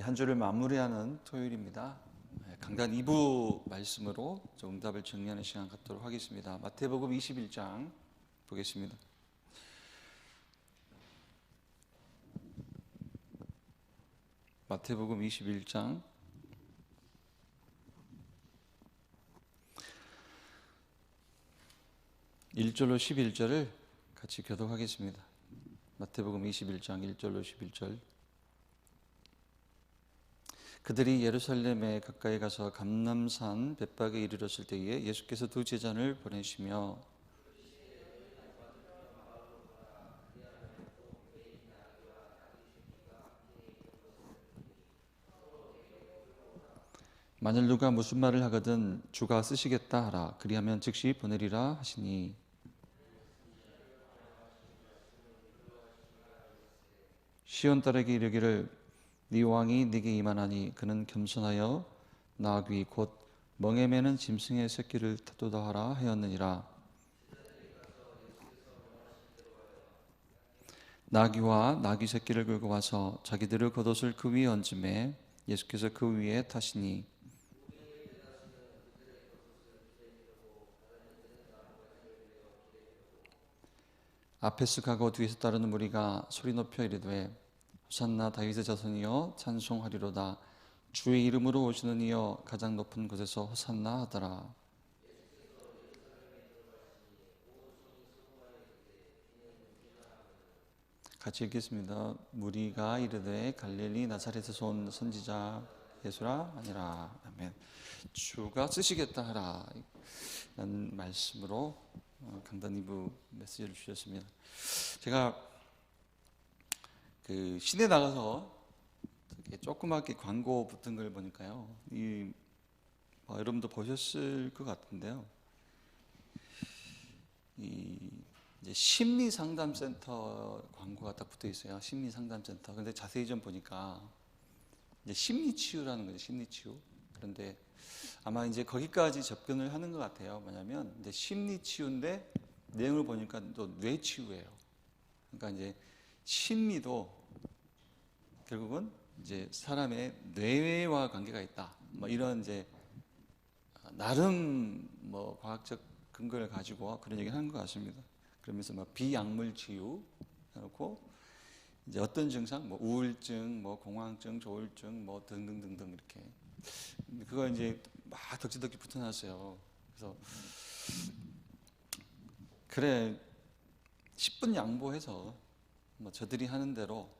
한 주를 마무리하는 토요일입니다. 강단 2부 말씀으로 응답을 정리하는 시간 갖도록 하겠습니다. 마태복음 21장 보겠습니다. 마태복음 21장 1절로 11절을 같이 교독하겠습니다. 마태복음 21장 1절로 11절. 그들이 예루살렘에 가까이 가서 감람산 벳박에 이르렀을 때에 예수께서 두 제자를 보내시며 만일 누가 무슨 말을 하거든 주가 쓰시겠다 하라. 그리하면 즉시 보내리라 하시니, 시온 딸에게 이르기를 네 왕이 네게 임하나니 그는 겸손하여 나귀 곧 멍에 매는 짐승의 새끼를 타도다 하라 하였느니라. 나귀와 나귀 새끼를 끌고 와서 자기들의 겉옷을 그 위에 얹음에 예수께서 그 위에 타시니, 앞에서 가고 뒤에서 따르는 무리가 소리 높여 이르되 호산나 다윗의 자손이여 찬송하리로다. 주의 이름으로 오시는 이여 가장 높은 곳에서 호산나 하더라. 같이 읽겠습니다. 무리가 이르되 갈릴리 나사렛에서 온 선지자 예수라 아니라. 아멘. 주가 쓰시겠다 하라 라는 말씀으로 강단 2부 메시지를 주셨습니다. 제가 그 시내 나가서 조그맣게 광고 붙은 걸 보니까요, 여러분도 보셨을 것 같은데요, 이제 심리상담센터 광고가 딱 붙어 있어요. 심리상담센터. 근데 자세히 좀 보니까 이제 심리치유라는 거죠. 심리치유. 그런데 아마 이제 거기까지 접근을 하는 것 같아요. 뭐냐면 이제 심리치유인데 내용을 보니까 또 뇌치유예요. 그러니까 이제 심리도 결국은 이제 사람의 뇌와 관계가 있다. 뭐 이런 이제 나름 뭐 과학적 근거를 가지고 그런 얘기를 하는 것 같습니다. 그러면서 뭐 비약물 치유 해놓고 이제 어떤 증상, 뭐 우울증, 뭐 공황증, 조울증, 뭐 등등등등 이렇게 그거 이제 막 덕지덕지 붙어놨어요. 그래서 그래 10분 양보해서 뭐 저들이 하는 대로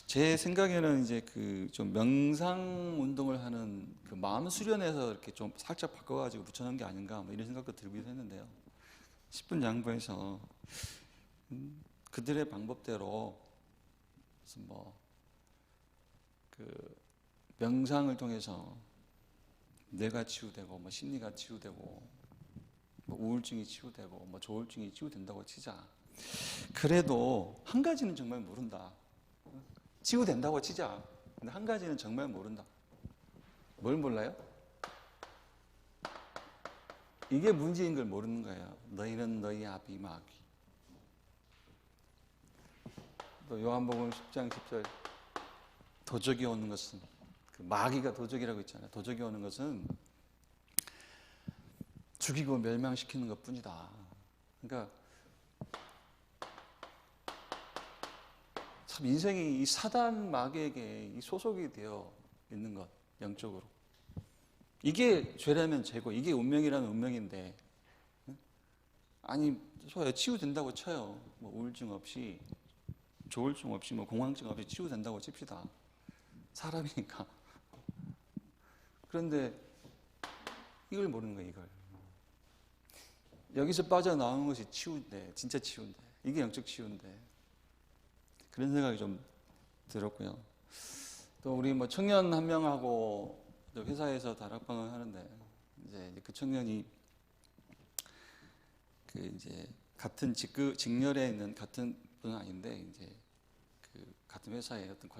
제 생각에는 이제 그 좀 명상 운동을 하는 그 마음 수련해서 이렇게 좀 살짝 바꿔가지고 붙여놓은 게 아닌가 뭐 이런 생각도 들기도 했는데요. 10분 양보해서 그들의 방법대로 무슨 뭐 그 명상을 통해서 뇌가 치유되고 뭐 심리가 치유되고 뭐 우울증이 치유되고 뭐 조울증이 치유된다고 치자. 그래도 한 가지는 정말 모른다. 치유된다고 치자. 근데 한 가지는 정말 모른다. 뭘 몰라요? 이게 문제인 걸 모르는 거예요. 너희는 너희 아비 마귀. 또 요한복음 10장 10절 도적이 오는 것은, 그 마귀가 도적이라고 있잖아요. 도적이 오는 것은 죽이고 멸망시키는 것 뿐이다. 그러니까 참 인생이 이 사단 마귀에게 이 소속이 되어 있는 것, 영적으로. 이게 죄라면 죄고 이게 운명이라면 운명인데, 아니 치유된다고 쳐요. 뭐 우울증 없이, 조울증 없이, 뭐 공황증 없이 치유된다고 칩시다. 사람이니까. 그런데 이걸 모르는 거예요. 이걸. 여기서 빠져나오는 것이 치유인데, 진짜 치유인데, 이게 영적 치유인데, 그런 생각이 좀 들었고요. 또 우리 뭐 청년 한 명하고 회사에서 다락방을 하는데, 이제 그 청년이 그 이제 같은 직렬에 있는 같은 분은 아닌데, 이제 그 같은 회사의 어떤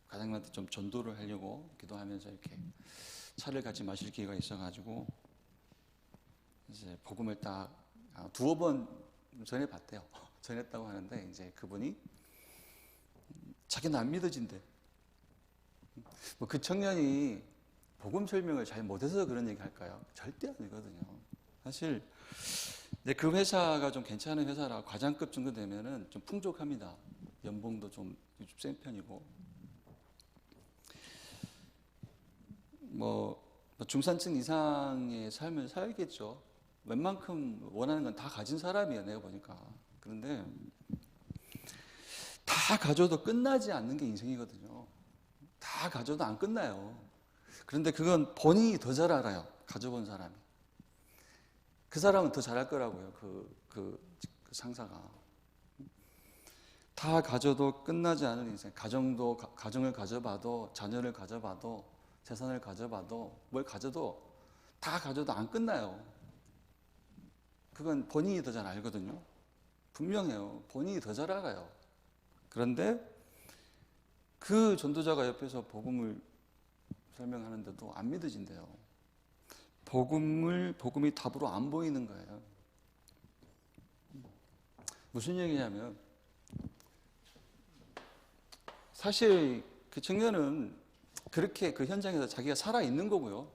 과장님한테 좀 전도를 하려고 기도하면서 이렇게 차를 같이 마실 기회가 있어가지고 이제 복음을 딱 두어 번 전해봤대요. 전했다고 하는데, 이제 그분이 자기는 안 믿어진대. 뭐 그 청년이 복음 설명을 잘 못해서 그런 얘기 할까요? 절대 아니거든요. 사실 이제 그 회사가 좀 괜찮은 회사라 과장급 정도 되면은 좀 풍족합니다. 연봉도 좀 센 편이고 뭐 중산층 이상의 삶을 살겠죠. 웬만큼 원하는 건 다 가진 사람이에요, 내가 보니까. 그런데 다 가져도 끝나지 않는 게 인생이거든요. 다 가져도 안 끝나요. 그런데 그건 본인이 더 잘 알아요. 가져본 사람이. 그 사람은 더 잘할 거라고요. 그 상사가. 다 가져도 끝나지 않은 인생. 가정을 가져봐도, 자녀를 가져봐도, 재산을 가져봐도, 뭘 가져도 다 가져도 안 끝나요. 그건 본인이 더 잘 알거든요. 분명해요. 본인이 더 잘 알아요. 그런데 그 전도자가 옆에서 복음을 설명하는데도 안 믿어진대요. 복음이 답으로 안 보이는 거예요. 무슨 얘기냐면, 사실 그 청년은 그렇게 그 현장에서 자기가 살아 있는 거고요.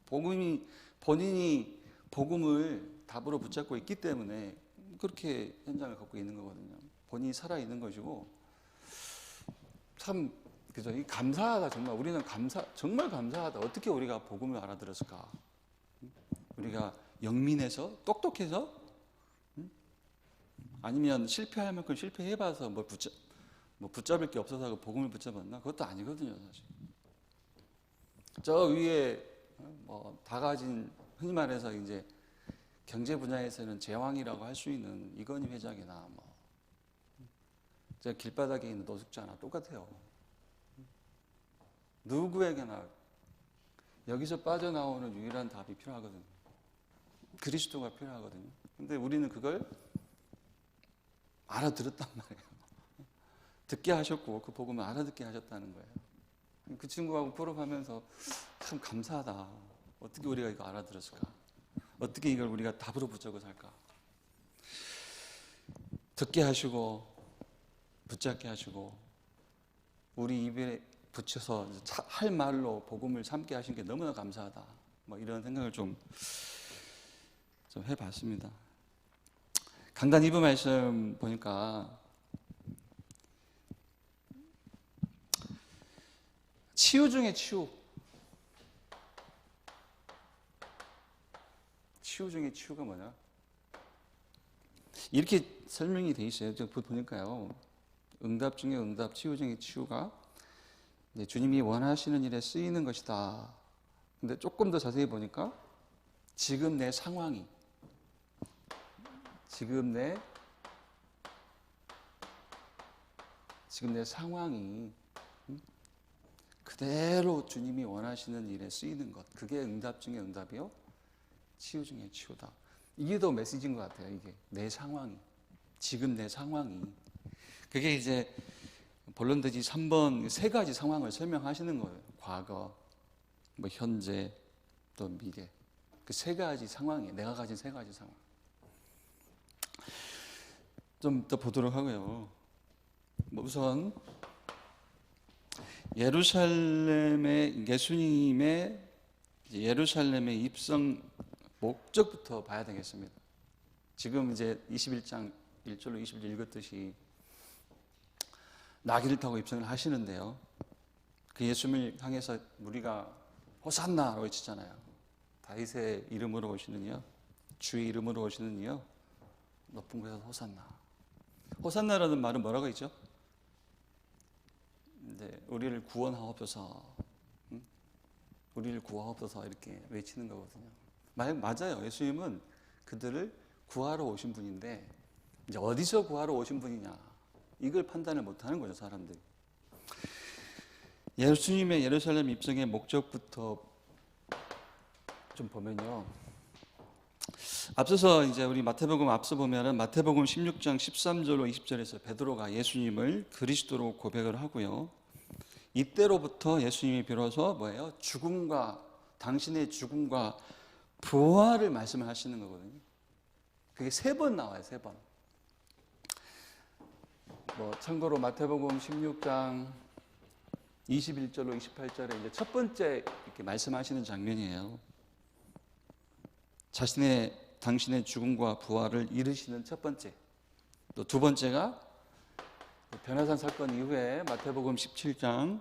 본인이 복음을 답으로 붙잡고 있기 때문에 그렇게 현장을 갖고 있는 거거든요. 본인이 살아 있는 것이고, 참 그죠? 이 감사하다. 정말 우리는 정말 감사하다. 어떻게 우리가 복음을 알아들었을까? 우리가 영민해서, 똑똑해서, 아니면 실패할 만큼 실패해봐서 붙잡을 게 없어서 복음을 붙잡았나? 그것도 아니거든요, 사실. 저 위에 다 가진, 흔히 말해서 이제 경제 분야에서는 제왕이라고 할 수 있는 이건희 회장이나 저 길바닥에 있는 노숙자나 똑같아요. 누구에게나 여기서 빠져나오는 유일한 답이 필요하거든요. 그리스도가 필요하거든요. 근데 우리는 그걸 알아들었단 말이에요. 듣게 하셨고 그 복음을 알아듣게 하셨다는 거예요. 그 친구하고 풀어가면서 참 감사하다. 어떻게 우리가 이거 알아들었을까? 어떻게 이걸 우리가 답으로 붙잡고 살까? 듣게 하시고 붙잡게 하시고 우리 입에 붙여서 할 말로 복음을 삼게 하신 게 너무나 감사하다. 이런 생각을 좀 해봤습니다. 강단 2부 말씀 보니까 치유 중에 치유. 치유 중에 치유가 뭐냐? 이렇게 설명이 돼 있어요. 보니까요. 응답 중에 응답, 치유 중에 치유가 주님이 원하시는 일에 쓰이는 것이다. 근데 조금 더 자세히 보니까 지금 내 상황이 그대로 주님이 원하시는 일에 쓰이는 것. 그게 응답 중에 응답이요. 치유 중에 치유다. 이게 더 메시지인 것 같아요. 이게 내 상황이. 지금 내 상황이. 그게 이제 본론들이 3번 세 가지 상황을 설명하시는 거예요. 과거, 현재, 또 미래. 그 세 가지 상황이에요. 내가 가진 세 가지 상황. 좀 더 보도록 하고요. 우선 예수님의 예루살렘의 입성 목적부터 봐야 되겠습니다. 지금 이제 21장 1절로 20절 읽었듯이 나귀를 타고 입성을 하시는데요. 그 예수님을 향해서 우리가 호산나라고 외치잖아요. 다윗의 이름으로 오시는 이요, 주의 이름으로 오시는 이요, 높은 곳에서 호산나. 호산나라는 말은 뭐라고 있죠? 이제 우리를 구원하옵소서, 우리를 구하옵소서 이렇게 외치는 거거든요. 맞아요. 예수님은 그들을 구하러 오신 분인데 이제 어디서 구하러 오신 분이냐 이걸 판단을 못하는 거죠, 사람들이. 예수님의 예루살렘 입성의 목적부터 좀 보면요. 앞서서 이제 우리 마태복음 앞서 보면은 마태복음 16장 13절로 20절에서 베드로가 예수님을 그리스도로 고백을 하고요. 이때로부터 예수님이 비로소 뭐예요? 당신의 죽음과 부활을 말씀을 하시는 거거든요. 그게 3번 나와요, 3번. 참고로 마태복음 16장 21절로 28절에 이제 첫 번째 이렇게 말씀하시는 장면이에요. 당신의 죽음과 부활을 이르시는 첫 번째. 또 두 번째가 변화산 사건 이후에 마태복음 17장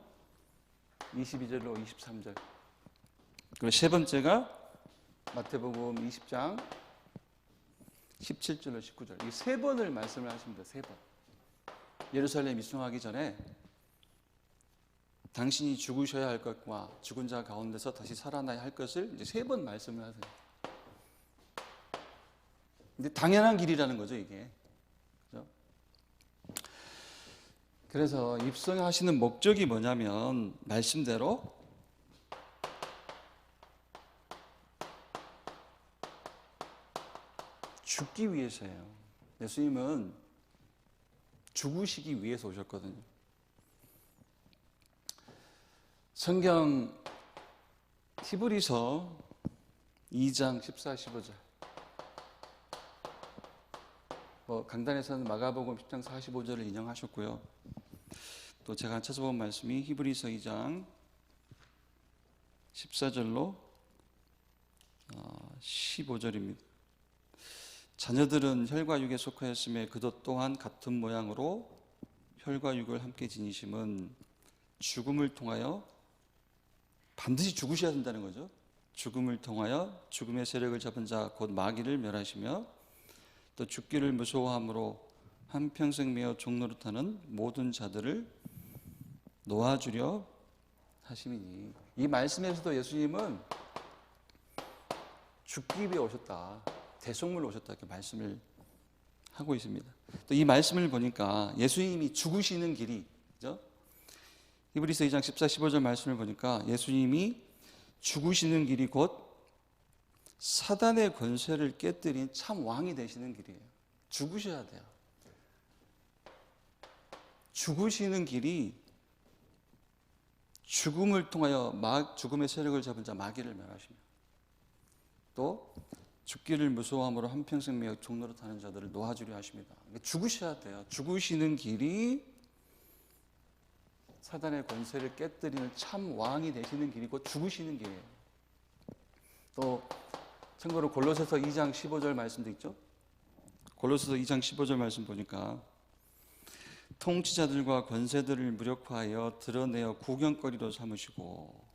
22절로 23절. 그리고 세 번째가 마태복음 20장 17절로 19절. 이 세 번을 말씀을 하십니다. 세 번. 예루살렘 입성하기 전에 당신이 죽으셔야 할 것과 죽은 자 가운데서 다시 살아나야 할 것을 이제 세 번 말씀을 하세요. 근데 당연한 길이라는 거죠, 이게. 그렇죠? 그래서 입성하시는 목적이 뭐냐면 말씀대로 죽기 위해서예요. 예수님은 죽으시기 위해서 오셨거든요. 성경 히브리서 2장 14, 15절. 강단에서는 마가복음 10장 45절을 인용하셨고요. 또 제가 찾아본 말씀이 히브리서 2장 14절로 15절입니다. 자녀들은 혈과 육에 속하였음에 그도 또한 같은 모양으로 혈과 육을 함께 지니심은 죽음을 통하여 반드시 죽으셔야 된다는 거죠. 죽음을 통하여 죽음의 세력을 잡은 자 곧 마귀를 멸하시며 또 죽기를 무서워함으로 한평생 매어 종노릇하는 모든 자들을 놓아주려 하심이니. 이 말씀에서도 예수님은 죽기 위해 오셨다, 대속물로 오셨다 이렇게 말씀을 하고 있습니다. 또 이 말씀을 보니까 예수님이 죽으시는 길이, 그죠? 히브리서 2장 14, 15절 말씀을 보니까 예수님이 죽으시는 길이 곧 사단의 권세를 깨뜨린 참 왕이 되시는 길이에요. 죽으셔야 돼요. 죽으시는 길이 죽음을 통하여 죽음의 세력을 잡은 자 마귀를 멸하시며 또 죽기를 무서워함으로 한평생 매어 종노릇하는 자들을 놓아주려 하십니다. 죽으셔야 돼요. 죽으시는 길이 사단의 권세를 깨뜨리는 참 왕이 되시는 길이고 죽으시는 길이에요. 또 참고로 골로새서 2장 15절 말씀도 있죠. 골로새서 2장 15절 말씀 보니까 통치자들과 권세들을 무력화하여 드러내어 구경거리로 삼으시고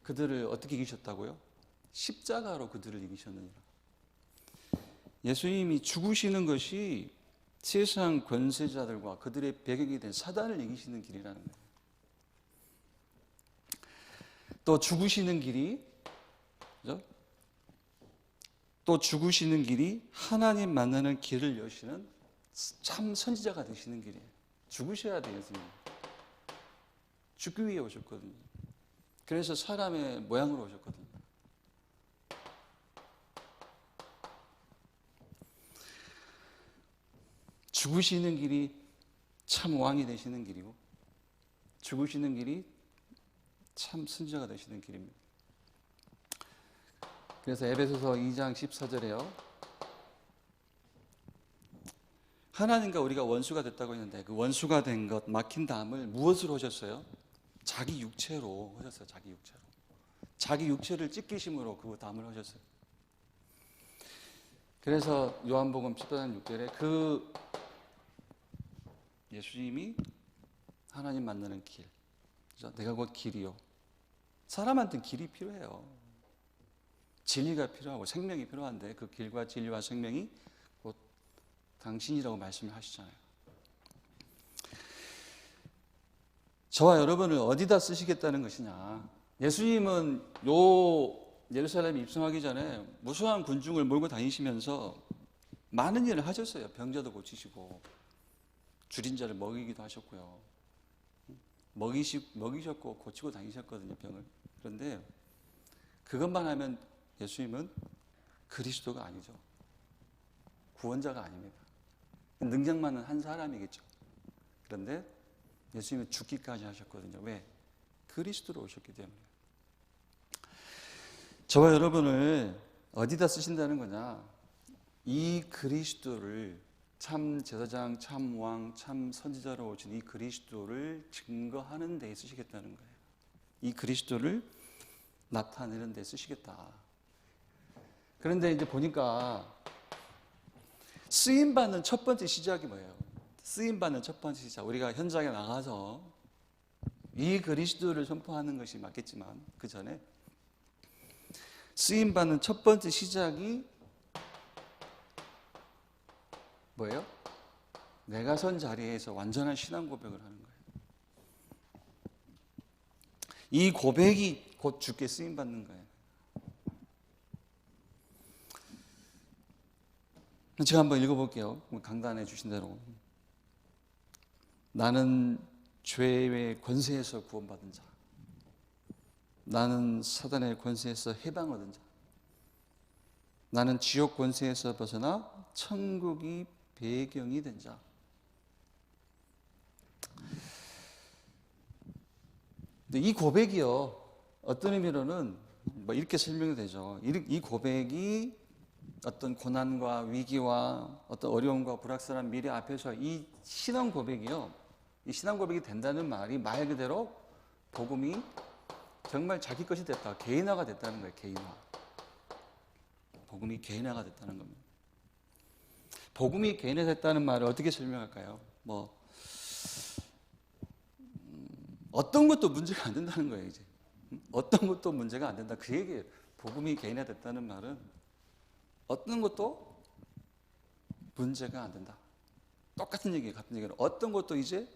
그들을 어떻게 이기셨다고요? 십자가로 그들을 이기셨느니라. 예수님이 죽으시는 것이 세상 권세자들과 그들의 배경이 된 사단을 이기시는 길이라는 거예요. 또 죽으시는 길이, 그죠? 또 죽으시는 길이 하나님 만나는 길을 여시는 참 선지자가 되시는 길이에요. 죽으셔야 돼요, 예수님. 죽기 위해 오셨거든요. 그래서 사람의 모양으로 오셨거든요. 죽으시는 길이 참 왕이 되시는 길이고 죽으시는 길이 참 선지자가 되시는 길입니다. 그래서 에베소서 2장 14절에요. 하나님과 우리가 원수가 됐다고 했는데 그 원수가 된 것, 막힌 담을 무엇으로 하셨어요? 자기 육체로 하셨어요. 자기 육체로. 자기 육체를 찢기심으로 그 담을 하셨어요. 그래서 요한복음 14장 6절에 그 예수님이 하나님 만나는 길, 그렇죠? 내가 곧 길이요. 사람한테는 길이 필요해요. 진리가 필요하고 생명이 필요한데 그 길과 진리와 생명이 곧 당신이라고 말씀을 하시잖아요. 저와 여러분을 어디다 쓰시겠다는 것이냐. 예수님은 예루살렘에 입성하기 전에 무수한 군중을 몰고 다니시면서 많은 일을 하셨어요. 병자도 고치시고 줄인 자를 먹이기도 하셨고요. 먹이셨고 고치고 다니셨거든요, 병을. 그런데 그것만 하면 예수님은 그리스도가 아니죠. 구원자가 아닙니다. 능력 많은 한 사람이겠죠. 그런데 예수님은 죽기까지 하셨거든요. 왜? 그리스도로 오셨기 때문에. 저와 여러분을 어디다 쓰신다는 거냐? 이 그리스도를 참 제사장, 참 왕, 참 선지자로 오신 이 그리스도를 증거하는 데 쓰시겠다는 거예요. 이 그리스도를 나타내는 데 쓰시겠다. 그런데 이제 보니까 쓰임받는 첫 번째 시작이 뭐예요? 쓰임받는 첫 번째 시작. 우리가 현장에 나가서 이 그리스도를 선포하는 것이 맞겠지만 그 전에 쓰임받는 첫 번째 시작이 뭐예요? 내가 선 자리에서 완전한 신앙 고백을 하는 거예요. 이 고백이 곧 주께 쓰임받는 거예요. 제가 한번 읽어볼게요. 강단해 주신 대로. 나는 죄의 권세에서 구원받은 자. 나는 사단의 권세에서 해방 얻은 자. 나는 지옥 권세에서 벗어나 천국이 배경이 된 자. 근데 이 고백이요, 어떤 의미로는 뭐 이렇게 설명이 되죠. 이 고백이 어떤 고난과 위기와 어떤 어려움과 불확실한 미래 앞에서 이 신앙 고백이요, 이 신앙 고백이 된다는 말이 말 그대로 복음이 정말 자기 것이 됐다, 개인화가 됐다는 거예요. 개인화. 복음이 개인화가 됐다는 겁니다. 복음이 개인화됐다는 말을 어떻게 설명할까요? 어떤 것도 문제가 안 된다는 거예요. 이제 어떤 것도 문제가 안 된다, 그 얘기예요. 복음이 개인화됐다는 말은 어떤 것도 문제가 안 된다. 똑같은 얘기예요. 같은 얘기는 어떤 것도 이제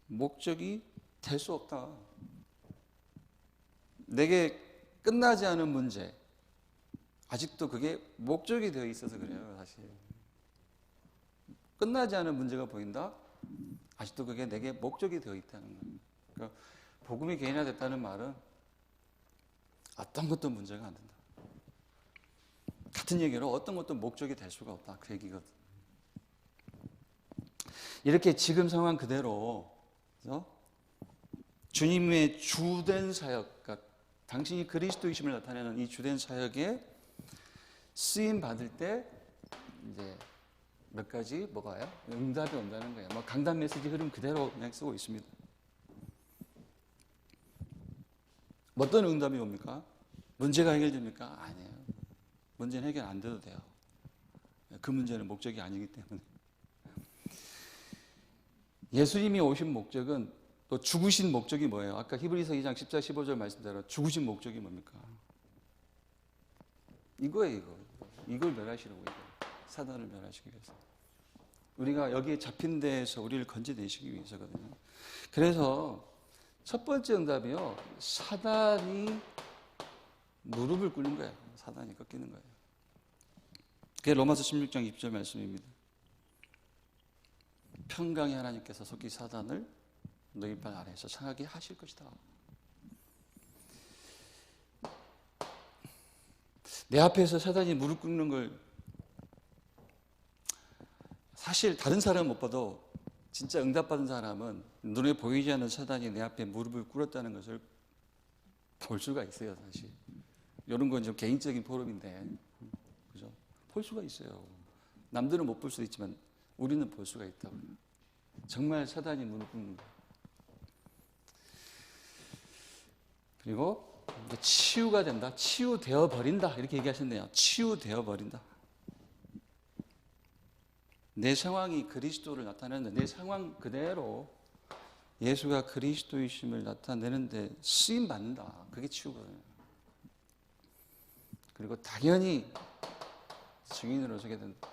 목적이 될 수 없다. 내게 끝나지 않은 문제, 아직도 그게 목적이 되어 있어서 그래요. 사실 끝나지 않은 문제가 보인다? 아직도 그게 내게 목적이 되어 있다는 거예요. 그러니까 복음이 개인화됐다는 말은 어떤 것도 문제가 안 된다. 같은 얘기로 어떤 것도 목적이 될 수가 없다, 그 얘기거든. 이렇게 지금 상황 그대로 주님의 주된 사역, 그러니까 당신이 그리스도이심을 나타내는 이 주된 사역에 쓰임 받을 때 이제 몇 가지 뭐가요? 응답이 온다는 거예요. 강단 메시지 흐름 그대로 그냥 쓰고 있습니다. 어떤 응답이 옵니까? 문제가 해결됩니까? 아니에요. 문제는 해결 안 돼도 돼요. 그 문제는 목적이 아니기 때문에. 예수님이 오신 목적은, 또 죽으신 목적이 뭐예요? 아까 히브리서 2장 14, 15절 말씀대로 죽으신 목적이 뭡니까? 이거예요. 이걸 멸하시려고, 이거. 사단을 멸하시기 위해서. 우리가 여기에 잡힌 데에서 우리를 건져내시기 위해서거든요. 그래서 첫 번째 응답이요, 사단이 무릎을 꿇는 거예요. 사단이 꺾이는 거예요. 그게 로마서 16장 20절 말씀입니다. 평강의 하나님께서 속히 사단을 너희 발 아래에서 상하게 하실 것이다. 내 앞에서 사단이 무릎 꿇는 걸 사실 다른 사람은 못 봐도 진짜 응답받은 사람은 눈에 보이지 않는 사단이 내 앞에 무릎을 꿇었다는 것을 볼 수가 있어요. 사실 이런 건 좀 개인적인 포럼인데, 그죠? 볼 수가 있어요. 남들은 못 볼 수도 있지만 우리는 볼 수가 있다고요. 정말 사단이 무릎 꿇는 거예요. 그리고 치유가 된다, 치유되어 버린다, 이렇게 얘기하셨네요. 치유되어 버린다. 내 상황이 그리스도를 나타내는, 내 상황 그대로 예수가 그리스도이심을 나타내는데 쓰임 받는다. 그게 치유거든요. 그리고 당연히 증인으로 서게 된다.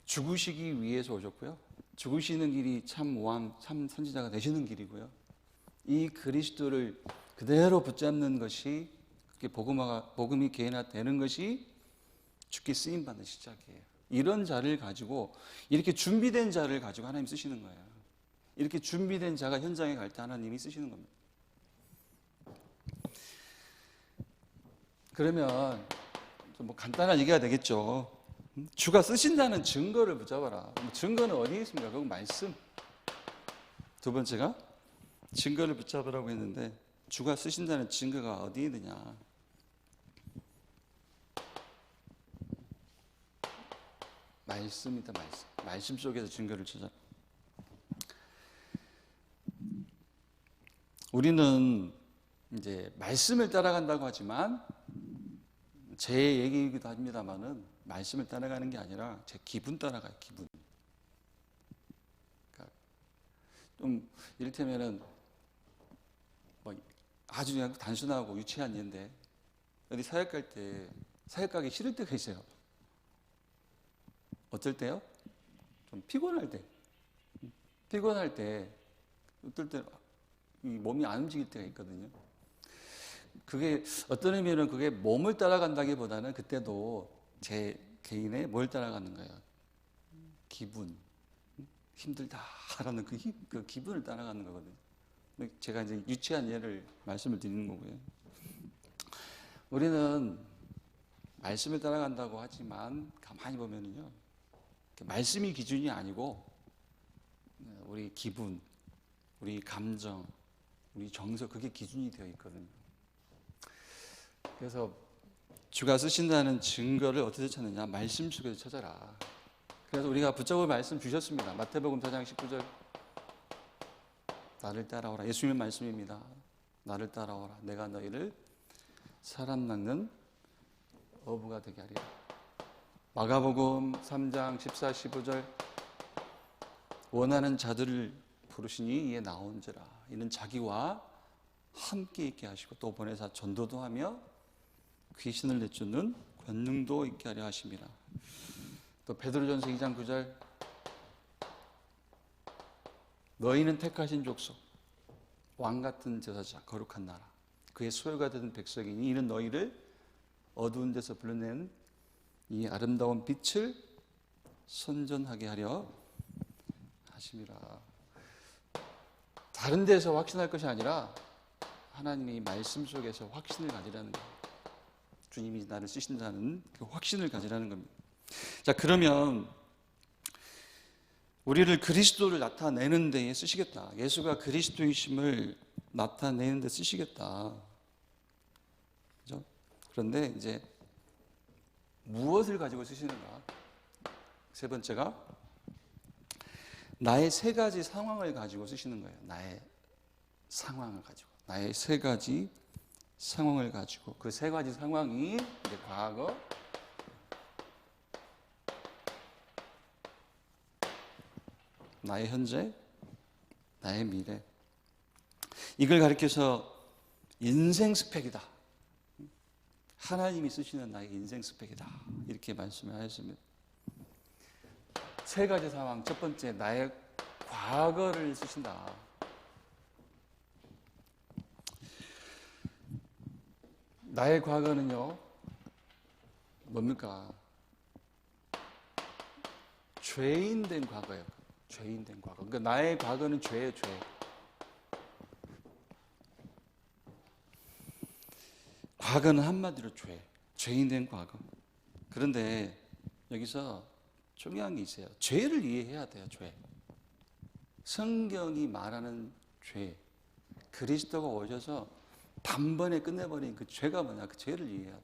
죽으시기 위해서 오셨고요. 죽으시는 길이 참 왕, 참 선지자가 되시는 길이고요. 이 그리스도를 그대로 붙잡는 것이, 그게 복음이 개인화되는 것이 주께 쓰임 받는 시작이에요. 이런 자를 가지고, 이렇게 준비된 자를 가지고 하나님 쓰시는 거예요. 이렇게 준비된 자가 현장에 갈 때 하나님이 쓰시는 겁니다. 그러면 좀 간단한 얘기가 되겠죠. 주가 쓰신다는 증거를 붙잡아라. 증거는 어디에 있습니까? 그건 말씀. 두 번째가 증거를 붙잡으라고 했는데, 주가 쓰신다는 증거가 어디에 있느냐? 말씀이다, 말씀. 말씀 속에서 증거를 찾아. 우리는 이제 말씀을 따라간다고 하지만 제 얘기이기도 합니다만은 말씀을 따라가는 게 아니라 제 기분 따라가요, 기분. 그러니까 좀 이를테면은 뭐 아주 그냥 단순하고 유치한 예인데 어디 사역 갈 때 사역 가기 싫을 때가 있어요. 어떨 때요? 좀 피곤할 때. 피곤할 때 어떨 때 이 몸이 안 움직일 때가 있거든요. 그게 어떤 의미는 그게 몸을 따라간다기보다는 그때도 제 개인의 뭘 따라가는 거예요. 기분. 힘들다라는 그 기분을 따라가는 거거든요. 제가 이제 유치한 예를 말씀을 드리는 거고요. 우리는 말씀을 따라간다고 하지만 가만히 보면은요, 말씀이 기준이 아니고 우리 기분, 우리 감정, 우리 정서, 그게 기준이 되어 있거든요. 그래서 주가 쓰신다는 증거를 어디서 찾느냐? 말씀 속에서 찾아라. 그래서 우리가 붙잡을 말씀 주셨습니다. 마태복음 4장 19절. 나를 따라오라. 예수님의 말씀입니다. 나를 따라오라. 내가 너희를 사람 낚는 어부가 되게 하리라. 마가복음 3장 14, 15절. 원하는 자들을 부르시니 이에 나온지라. 이는 자기와 함께 있게 하시고 또 보내사 전도도 하며 귀신을 내쫓는 권능도 있게 하려 하심이라. 또 베드로전서 2장 9절. 너희는 택하신 족속, 왕 같은 제사장, 거룩한 나라, 그의 소유가 된 백성이니 이는 너희를 어두운 데서 불러낸 이 아름다운 빛을 선전하게 하려 하심이라. 다른 데서 확신할 것이 아니라 하나님의 말씀 속에서 확신을 가지라는 거예요. 주님이 나를 쓰신다는 그 확신을 가지라는 겁니다. 자, 그러면 우리를 그리스도를 나타내는 데에 쓰시겠다. 예수가 그리스도이심을 나타내는 데 쓰시겠다. 그죠? 그런데 이제 무엇을 가지고 쓰시는가? 세 번째가 나의 세 가지 상황을 가지고 쓰시는 거예요. 나의 상황을 가지고. 나의 세 가지 상황을 가지고. 그 세 가지 상황이 이제 과거, 나의 현재, 나의 미래. 이걸 가리켜서 인생 스펙이다. 하나님이 쓰시는 나의 인생 스펙이다. 이렇게 말씀을 하셨습니다. 세 가지 상황. 첫 번째, 나의 과거를 쓰신다. 나의 과거는요, 뭡니까? 죄인 된 과거예요. 죄인 된 과거. 그러니까 나의 과거는 죄예요, 죄. 과거는 한마디로 죄. 죄인 된 과거. 그런데 여기서 중요한 게 있어요. 죄를 이해해야 돼요, 죄. 성경이 말하는 죄. 그리스도가 오셔서 단번에 끝내버린 그 죄가 뭐냐, 그 죄를 이해해야 돼.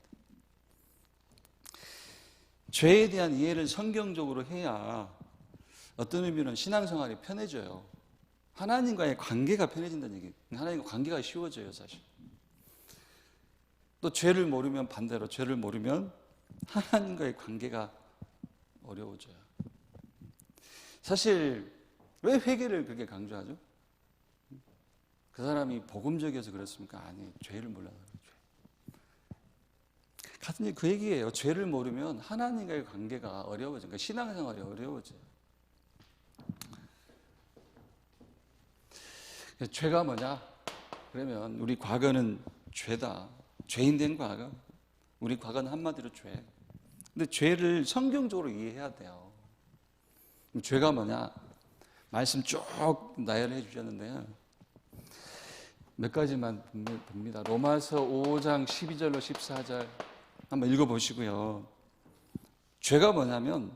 죄에 대한 이해를 성경적으로 해야 어떤 의미는 신앙생활이 편해져요. 하나님과의 관계가 편해진다는 얘기예요. 하나님과 관계가 쉬워져요, 사실. 또 죄를 모르면 반대로 죄를 모르면 하나님과의 관계가 어려워져요. 사실 왜 회개를 그렇게 강조하죠? 그 사람이 복음적이어서 그렇습니까? 아니, 죄를 몰라서 그래요. 같은 그 얘기예요. 죄를 모르면 하나님과의 관계가 어려워져요. 그러니까 신앙생활이 어려워져요. 죄가 뭐냐? 그러면 우리 과거는 죄다. 죄인 된 과거. 우리 과거는 한마디로 죄. 근데 죄를 성경적으로 이해해야 돼요. 죄가 뭐냐? 말씀 쭉 나열해 주셨는데요. 몇 가지만 봅니다. 로마서 5장 12절로 14절 한번 읽어보시고요. 죄가 뭐냐면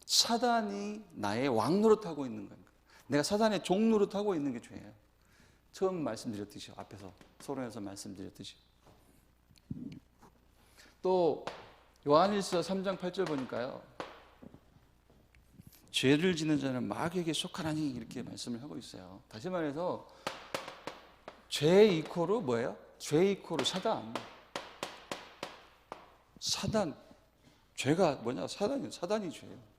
사단이 나의 왕 노릇하고 있는 겁니다. 내가 사단의 종 노릇하고 있는 게 죄예요. 처음 말씀드렸듯이, 앞에서 서론에서 말씀드렸듯이. 또 요한일서 3장 8절 보니까요, 죄를 짓는 자는 마귀에게 속하나니 이렇게 말씀을 하고 있어요. 다시 말해서 죄 이코르 뭐예요? 죄 이코르 사단. 사단. 죄가 뭐냐? 사단이 죄예요.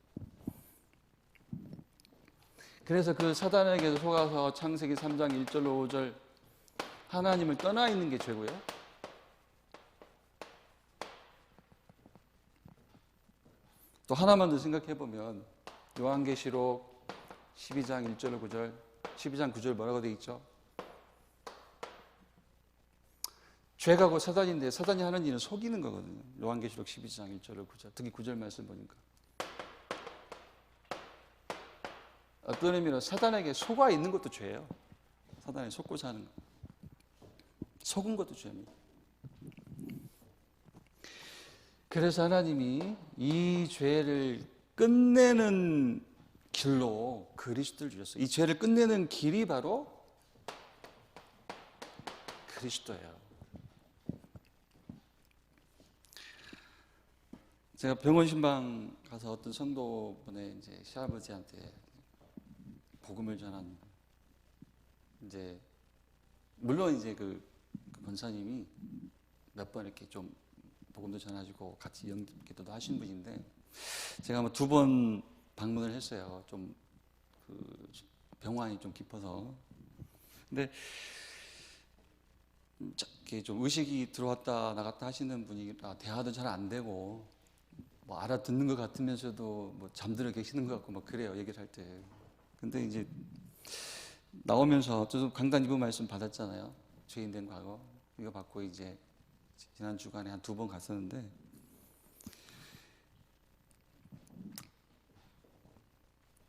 그래서 그 사단에게 속아서 창세기 3장 1절로 5절 하나님을 떠나 있는 게 죄고요. 또 하나만 더 생각해 보면 요한계시록 12장 1절 9절 12장 9절 뭐라고 되어 있죠? 죄가 곧 사단인데 사단이 하는 일은 속이는 거거든요. 요한계시록 12장 1절 9절 특히 9절 말씀 보니까 어떤 의미로 사단에게 속아 있는 것도 죄예요. 사단에 속고자 하는 거. 속은 것도 죄입니다. 그래서 하나님이 이 죄를 끝내는 길로 그리스도를 주셨어요. 이 죄를 끝내는 길이 바로 그리스도예요. 제가 병원 신방 가서 어떤 성도분의 이제 시아버지한테 복음을 전한 이제 물론 이제 그 권사님이 몇 번 이렇게 좀 복음도 전하시고 같이 연기도 하신 분인데 제가 뭐 2번 방문을 했어요. 좀 그 병환이 좀 깊어서. 근데 이렇게 좀 의식이 들어왔다 나갔다 하시는 분이라 대화도 잘 안 되고 뭐 알아듣는 것 같으면서도 뭐 잠들어 계시는 것 같고 막 그래요. 얘기를 할 때. 근데 이제 나오면서 저도 강단 2부 말씀 받았잖아요. 죄인된 과거. 이거 받고 이제 지난 주간에 한 2번 갔었는데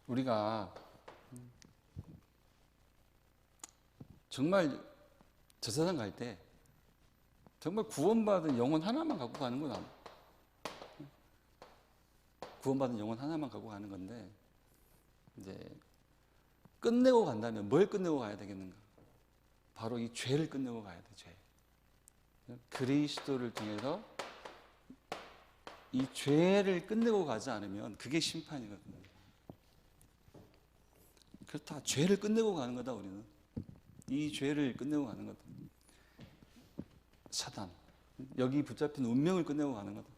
우리가 정말 저 세상 갈 때 정말 구원받은 영혼 하나만 갖고 가는 건 아니에요. 구원받은 영혼 하나만 갖고 가는 건데 이제 끝내고 간다면 뭘 끝내고 가야 되겠는가? 바로 이 죄를 끝내고 가야 돼. 죄. 그리스도를 통해서 이 죄를 끝내고 가지 않으면 그게 심판이거든요. 그렇다. 죄를 끝내고 가는 거다. 우리는 이 죄를 끝내고 가는 거다. 사단 여기 붙잡힌 운명을 끝내고 가는 거다.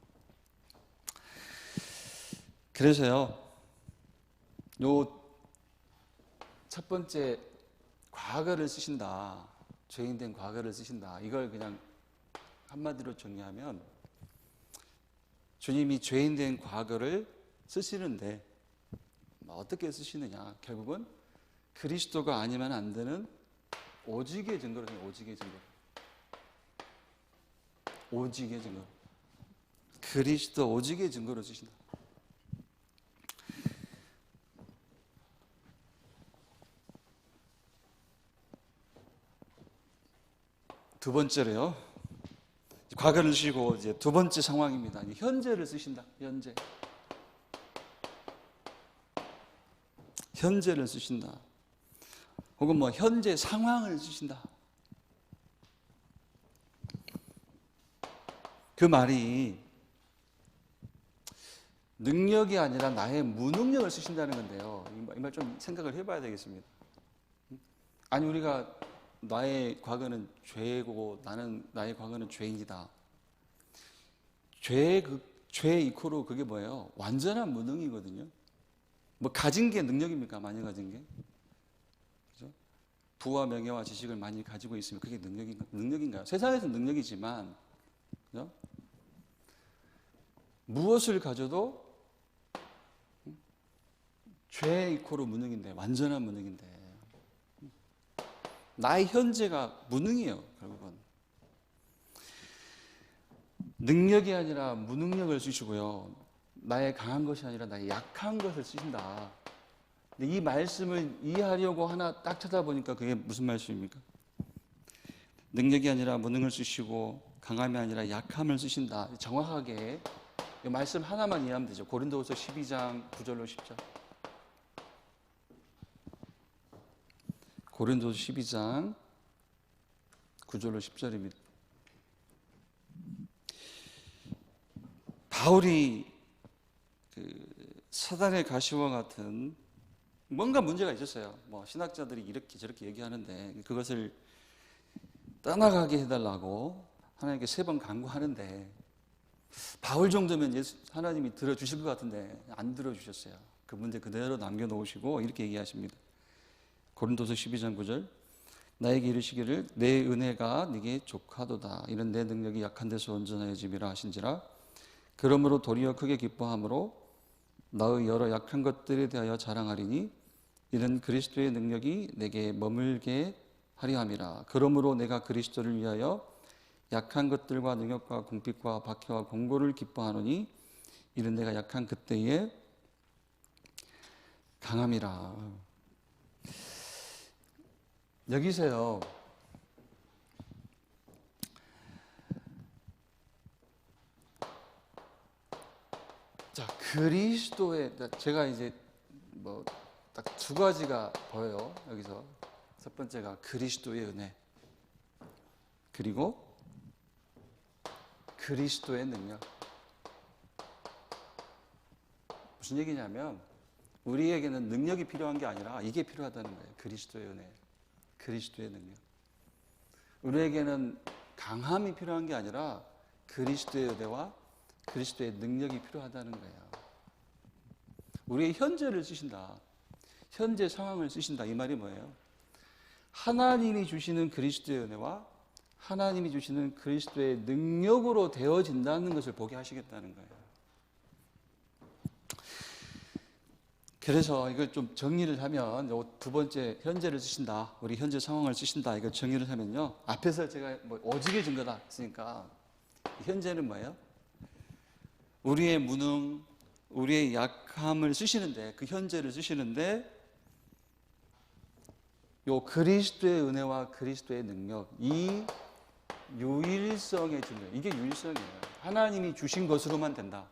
그래서요 요 첫 번째 과거를 쓰신다. 죄인된 과거를 쓰신다. 이걸 그냥 한마디로 정리하면 주님이 죄인된 과거를 쓰시는데 어떻게 쓰시느냐. 결국은 그리스도가 아니면 안 되는 오직의 증거로 해요. 오직의 증거. 오직의 증거. 그리스도 오직의 증거로 쓰신다. 두 번째로요. 과거를 쓰시고 이제 두 번째 상황입니다. 현재를 쓰신다. 현재. 현재를 쓰신다. 혹은 뭐 현재 상황을 쓰신다. 그 말이 능력이 아니라 나의 무능력을 쓰신다는 건데요. 이 말 좀 생각을 해봐야 되겠습니다. 아니 우리가 나의 과거는 죄고 나의 과거는 죄인이다. 죄 이코로 그게 뭐예요? 완전한 무능이거든요. 뭐 가진 게 능력입니까? 많이 가진 게. 그죠? 부와 명예와 지식을 많이 가지고 있으면 그게 능력인가요? 세상에서 능력이지만, 그죠? 무엇을 가져도 죄 이코로 무능인데, 완전한 무능인데. 나의 현재가 무능이에요, 결국은. 능력이 아니라 무능력을 쓰시고요. 나의 강한 것이 아니라 나의 약한 것을 쓰신다. 근데 이 말씀을 이해하려고 하나 딱 찾아보니까 그게 무슨 말씀입니까? 능력이 아니라 무능을 쓰시고 강함이 아니라 약함을 쓰신다. 정확하게 이 말씀 하나만 이해하면 되죠. 고린도후서 12장 9절로 10절. 고린도서 12장 9절로 10절입니다. 바울이 사단의 가시와 같은 뭔가 문제가 있었어요. 뭐 신학자들이 이렇게 저렇게 얘기하는데 그것을 떠나가게 해달라고 하나님께 3번 간구하는데 바울 정도면 하나님이 들어주실 것 같은데 안 들어주셨어요. 그 문제 그대로 남겨놓으시고 이렇게 얘기하십니다. 고린도서 12장 9절 나에게 이르시기를 내 은혜가 네게 족하도다. 이는 내 능력이 약한 데서 온전하여짐이라 하신지라. 그러므로 도리어 크게 기뻐함으로 나의 여러 약한 것들에 대하여 자랑하리니 이는 그리스도의 능력이 내게 머물게 하려 함이라. 그러므로 내가 그리스도를 위하여 약한 것들과 능력과 궁핍과 박해와 공고를 기뻐하노니 이는 내가 약한 그때에 강함이라. 여기서요, 자, 그리스도의, 제가 이제 뭐 딱 2가지가 보여요. 여기서 첫 번째가 그리스도의 은혜, 그리고 그리스도의 능력. 무슨 얘기냐면 우리에게는 능력이 필요한 게 아니라 이게 필요하다는 거예요. 그리스도의 은혜, 그리스도의 능력. 우리에게는 강함이 필요한 게 아니라 그리스도의 은혜와 그리스도의 능력이 필요하다는 거예요. 우리의 현재를 쓰신다. 현재 상황을 쓰신다. 이 말이 뭐예요? 하나님이 주시는 그리스도의 은혜와 하나님이 주시는 그리스도의 능력으로 되어진다는 것을 보게 하시겠다는 거예요. 그래서 이걸 좀 정리를 하면, 요 2번째 현재를 쓰신다, 우리 현재 상황을 쓰신다, 이걸 정리를 하면요, 앞에서 제가 뭐 오직의 증거다 했으니까 현재는 뭐예요? 우리의 무능, 우리의 약함을 쓰시는데, 그 현재를 쓰시는데 요 그리스도의 은혜와 그리스도의 능력, 이 유일성의 증거, 이게 유일성이에요. 하나님이 주신 것으로만 된다.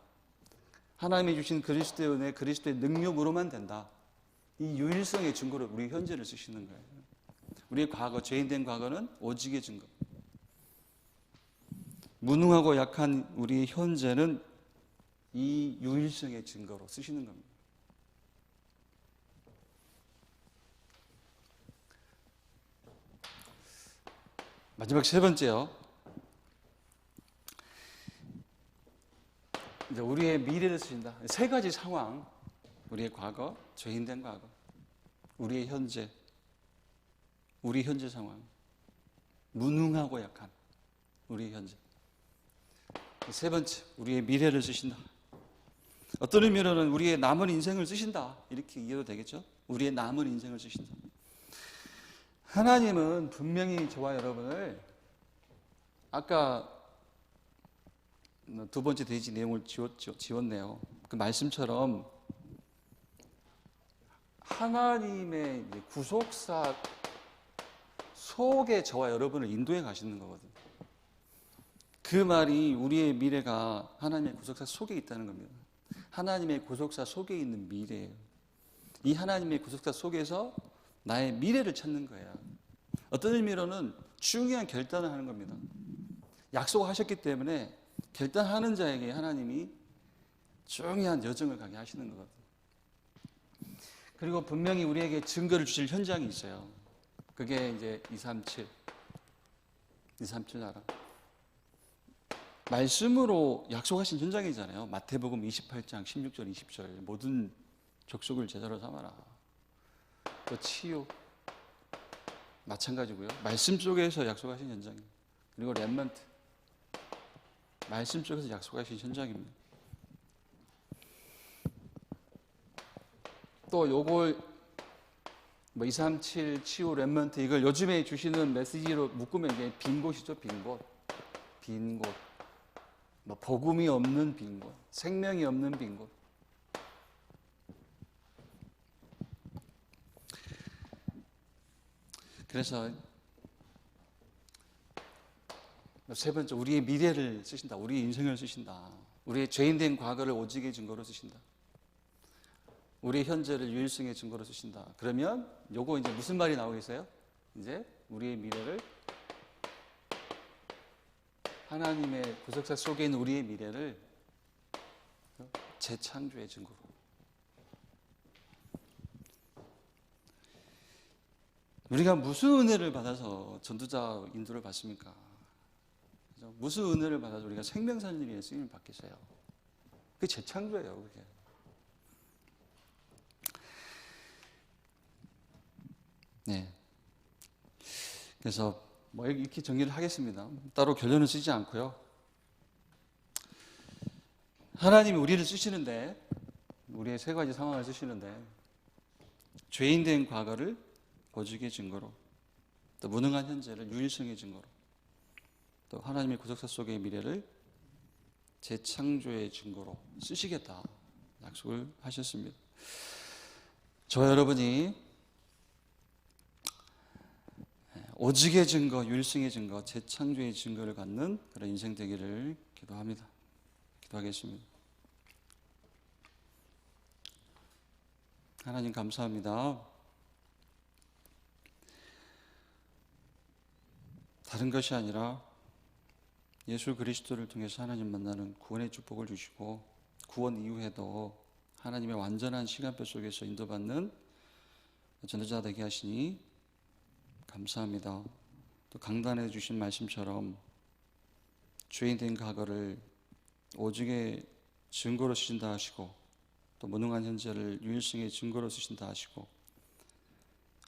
하나님이 주신 그리스도의 은혜, 그리스도의 능력으로만 된다. 이 유일성의 증거로 우리 현재를 쓰시는 거예요. 우리의 과거, 죄인된 과거는 오직의 증거. 무능하고 약한 우리의 현재는 이 유일성의 증거로 쓰시는 겁니다. 마지막 3번째요. 이제 우리의 미래를 쓰신다. 3가지 상황, 우리의 과거, 죄인된 과거, 우리의 현재, 우리 현재 상황, 무능하고 약한 우리의 현재. 3번째, 우리의 미래를 쓰신다. 어떤 의미로는 우리의 남은 인생을 쓰신다, 이렇게 이해도 되겠죠? 우리의 남은 인생을 쓰신다. 하나님은 분명히 저와 여러분을, 아까 2번째 돼지 내용을 지웠네요. 그 말씀처럼 하나님의 구속사 속에 저와 여러분을 인도해 가시는 거거든요. 그 말이 우리의 미래가 하나님의 구속사 속에 있다는 겁니다. 하나님의 구속사 속에 있는 미래예요. 이 하나님의 구속사 속에서 나의 미래를 찾는 거예요. 어떤 의미로는 중요한 결단을 하는 겁니다. 약속하셨기 때문에 결단하는 자에게 하나님이 중요한 여정을 가게 하시는 거거든요. 그리고 분명히 우리에게 증거를 주실 현장이 있어요. 그게 이제 237 나라. 말씀으로 약속하신 현장이잖아요. 마태복음 28장 16절 20절 모든 족속을 제자로 삼아라. 또 치유 마찬가지고요. 말씀 속에서 약속하신 현장이에요. 그리고 렘넌트 말씀 속에서 약속하신 현장입니다. 또 요걸 237 치유 렘넌트 이걸 요즘에 주시는 메시지로 묶으면 이게 빈 곳이죠. 빈 곳. 뭐 복음이 없는 빈 곳, 생명이 없는 빈 곳. 그래서 3번째, 우리의 미래를 쓰신다. 우리의 인생을 쓰신다. 우리의 죄인된 과거를 오직의 증거로 쓰신다. 우리의 현재를 유일성의 증거로 쓰신다. 그러면 요거 이제 무슨 말이 나오겠어요? 이제 우리의 미래를, 하나님의 구속사 속에 있는 우리의 미래를 재창조의 증거로, 우리가 무슨 은혜를 받아서 전도자 인도를 받습니까? 그죠? 무슨 은혜를 받아서 우리가 생명 살리기 위해 쓰임을 받겠어요? 그게 재창조예요, 그게. 네. 그래서 뭐 이렇게 정리를 하겠습니다. 따로 결론을 쓰지 않고요. 하나님이 우리를 쓰시는데, 우리의 세 가지 상황을 쓰시는데, 죄인된 과거를 거짓의 증거로, 또 무능한 현재를 유일성의 증거로, 또 하나님의 구속사 속의 미래를 재창조의 증거로 쓰시겠다 약속을 하셨습니다. 저와 여러분이 오직의 증거, 유일성의 증거, 재창조의 증거를 갖는 그런 인생 되기를 기도합니다. 기도하겠습니다. 하나님 감사합니다. 다른 것이 아니라 예수 그리스도를 통해서 하나님 만나는 구원의 축복을 주시고, 구원 이후에도 하나님의 완전한 시간표 속에서 인도받는 전도자 되게 하시니 감사합니다. 또 강단해 주신 말씀처럼 죄인된 과거를 오직의 증거로 쓰신다 하시고, 또 무능한 현재를 유일성의 증거로 쓰신다 하시고,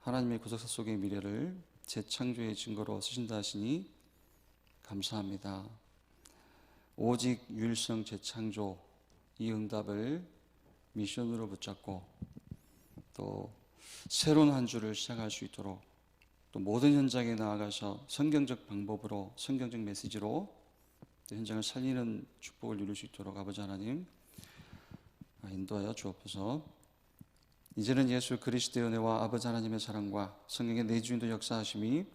하나님의 구속사 속의 미래를 재창조의 증거로 쓰신다 하시니 감사합니다. 오직 유일성 재창조, 이 응답을 미션으로 붙잡고 또 새로운 한 주를 시작할 수 있도록, 또 모든 현장에 나아가서 성경적 방법으로, 성경적 메시지로 현장을 살리는 축복을 누릴 수 있도록 아버지 하나님 인도하여 주옵소서. 이제는 예수 그리스도의 은혜와 아버지 하나님의 사랑과 성령의 내주인도 역사하심이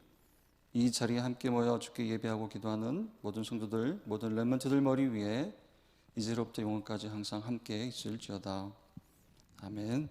이 자리에 함께 모여 주께 예배하고 기도하는 모든 성도들, 모든 렘넌트들 머리 위에 이제로부터 영원까지 항상 함께 있을지어다. 아멘.